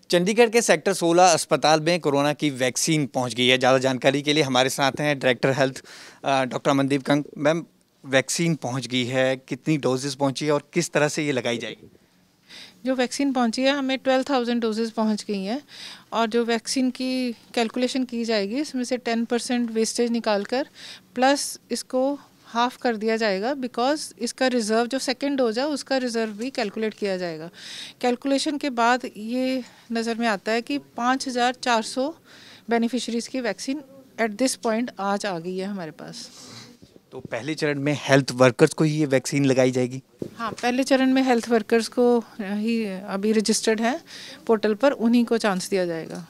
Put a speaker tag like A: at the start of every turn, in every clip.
A: चंडीगढ़ के सेक्टर 16 अस्पताल में कोरोना की वैक्सीन पहुंच गई है। ज़्यादा जानकारी के लिए हमारे साथ हैं director health doctor Amandeep Kang. Ma'am, vaccine पहुंच गई है, कितनी डोजेस पहुंची है और किस तरह से ये लगाई जाएगी?
B: जो वैक्सीन पहुंची है हमें 12,000 डोजेज़ पहुंच गई हैं और जो वैक्सीन की कैलकुलेशन की जाएगी इसमें से 10% वेस्टेज निकालकर प्लस इसको हाफ कर दिया जाएगा बिकॉज इसका रिज़र्व जो सेकेंड डोज है उसका रिज़र्व भी कैलकुलेट किया जाएगा। कैलकुलेशन के बाद ये नज़र में आता है कि 5,400 बेनिफिशरीज़ की वैक्सीन एट दिस पॉइंट आज आ गई है हमारे पास।
A: तो पहले चरण में हेल्थ वर्कर्स को ही ये वैक्सीन लगाई जाएगी?
B: हाँ, पहले चरण में हेल्थ वर्कर्स को ही अभी रजिस्टर्ड है पोर्टल पर, उन्हीं को चांस दिया जाएगा।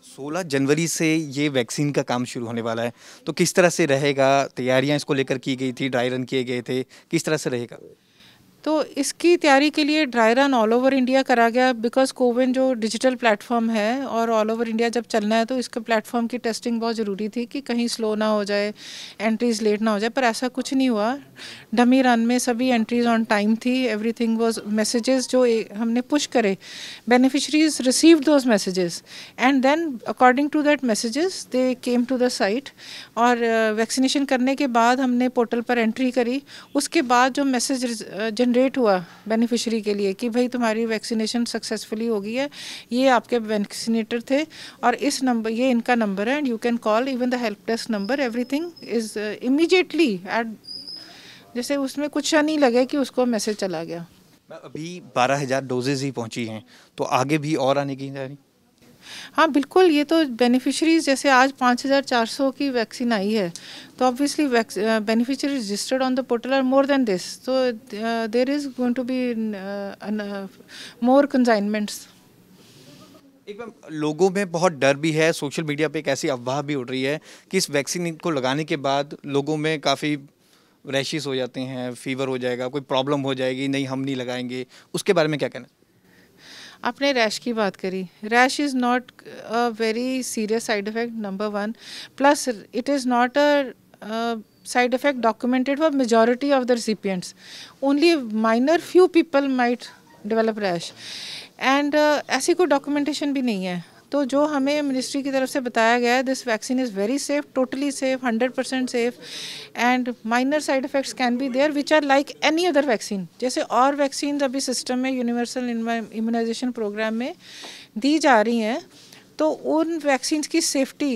A: 16 जनवरी से ये वैक्सीन का काम शुरू होने वाला है, तो किस तरह से रहेगा? तैयारियां इसको लेकर की गई थी, ड्राई रन किए गए थे, किस तरह से रहेगा?
B: तो इसकी तैयारी के लिए dry run all over India करा गया बिकॉज कोविन जो डिजिटल प्लेटफॉर्म है और ऑल ओवर इंडिया जब चलना है तो इसके प्लेटफॉर्म की टेस्टिंग बहुत ज़रूरी थी कि कहीं स्लो ना हो जाए, एंट्रीज लेट ना हो जाए, पर ऐसा कुछ नहीं हुआ। डमी रन में सभी एंट्रीज ऑन टाइम थी, एवरीथिंग वाज मैसेजेस जो हमने पुश करे, beneficiaries received those messages and then according to that messages they came to the site और वैक्सीनेशन करने के बाद हमने पोर्टल पर एंट्री करी। उसके बाद जो मैसेज जनरेट हुआ बेनिफिशरी के लिए कि भाई तुम्हारी वैक्सीनेशन सक्सेसफुली हो गई है, ये आपके वैक्सीनेटर थे और इस नंबर, ये इनका नंबर है and you can call even the help desk number, everything is immediately eight, जैसे उसमें कुछ नहीं लगे कि उसको मैसेज चला गया।
A: अभी 12,000 डोजेज ही पहुंची हैं, तो आगे भी और आने की तैयारी?
B: हाँ बिल्कुल, ये तो बेनिफिशरीज जैसे आज 5,400 की वैक्सीन आई है तो obviously beneficiary registered on the portal are more than this, तो there is going to be more consignments.
A: एक बार लोगों में बहुत डर भी है, सोशल मीडिया पे एक ऐसी अफवाह भी उड़ रही है कि इस वैक्सीन को लगाने के बाद लोगों में काफ़ी रैशेस हो जाते हैं, फीवर हो जाएगा, कोई प्रॉब्लम हो जाएगी, नहीं हम नहीं लगाएंगे, उसके बारे में क्या कहना?
B: आपने रैश की बात करी, rash is not a very serious side effect number one, plus it is not a side effect documented for majority of the recipients, only minor few people might develop rash and ऐसी कोई documentation भी नहीं है। तो जो हमें ministry की तरफ से बताया गया है, this vaccine is very safe, totally safe, 100% safe and minor side effects can be there which are like any other vaccine. जैसे और वैक्सीन अभी सिस्टम में यूनिवर्सल इम्यूनाइजेशन प्रोग्राम में दी जा रही हैं तो उन वैक्सीन की सेफ्टी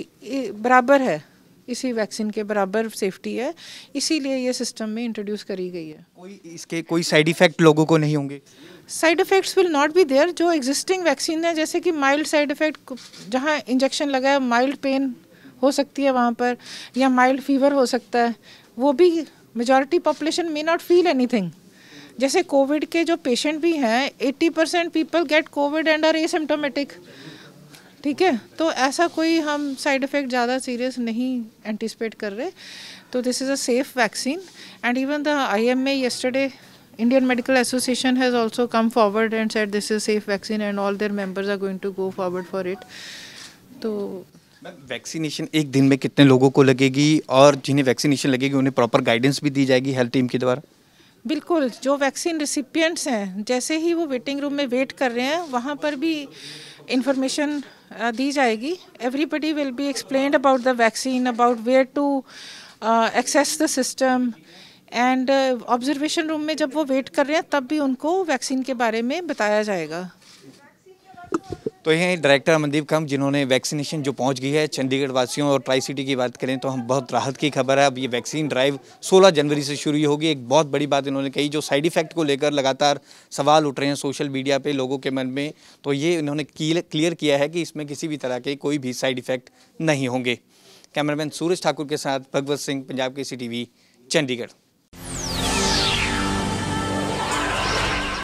B: बराबर है, इसी वैक्सीन के बराबर सेफ्टी है, इसीलिए ये सिस्टम में इंट्रोड्यूस करी गई है।
A: इसके कोई साइड इफ़ेक्ट लोगों को नहीं होंगे?
B: Side effects will not be there. जो एग्जिस्टिंग वैक्सीन है, जैसे कि माइल्ड साइड इफ़ेक्ट, जहाँ इंजेक्शन लगा है माइल्ड पेन हो सकती है वहाँ पर, या माइल्ड फीवर हो सकता है, वो भी majority population may not feel anything. जैसे कोविड के जो पेशेंट भी हैं, 80% people get Covid and are asymptomatic, ठीक है, तो ऐसा कोई हम साइड इफ़ेक्ट ज़्यादा सीरियस नहीं एंटिसिपेट कर रहे। तो this is a safe vaccine and even the IMA yesterday, Indian Medical Association has also come forward and said this is safe vaccine and all their members are going to go forward for it. तो
A: vaccination एक दिन में कितने लोगों को लगेगी और जिन्हें वैक्सीनेशन लगेगी उन्हें प्रॉपर गाइडेंस भी दी जाएगी हेल्थ टीम के द्वारा?
B: बिल्कुल, जो वैक्सीन रिसिपिएंट्स हैं जैसे ही वो वेटिंग रूम में वेट कर रहे हैं वहाँ पर भी इंफॉर्मेशन दी जाएगी। Everybody will be explained about the vaccine, about where to access the system and observation room में जब वो वेट कर रहे हैं तब भी उनको वैक्सीन के बारे में बताया जाएगा।
A: तो ये हैं डायरेक्टर अमनदीप कंग, जिन्होंने वैक्सीनेशन जो पहुंच गई है चंडीगढ़ वासियों और ट्राई सिटी की बात करें तो हम बहुत राहत की खबर है। अब ये वैक्सीन ड्राइव 16 जनवरी से शुरू होगी। एक बहुत बड़ी बात इन्होंने कही, जो साइड इफ़ेक्ट को लेकर लगातार सवाल उठ रहे हैं सोशल मीडिया पे लोगों के मन में, तो ये इन्होंने क्लियर किया है कि इसमें किसी भी तरह के कोई भी साइड इफ़ेक्ट नहीं होंगे। कैमरामैन सूरज ठाकुर के साथ भगवत सिंह, पंजाब KCTV, चंडीगढ़।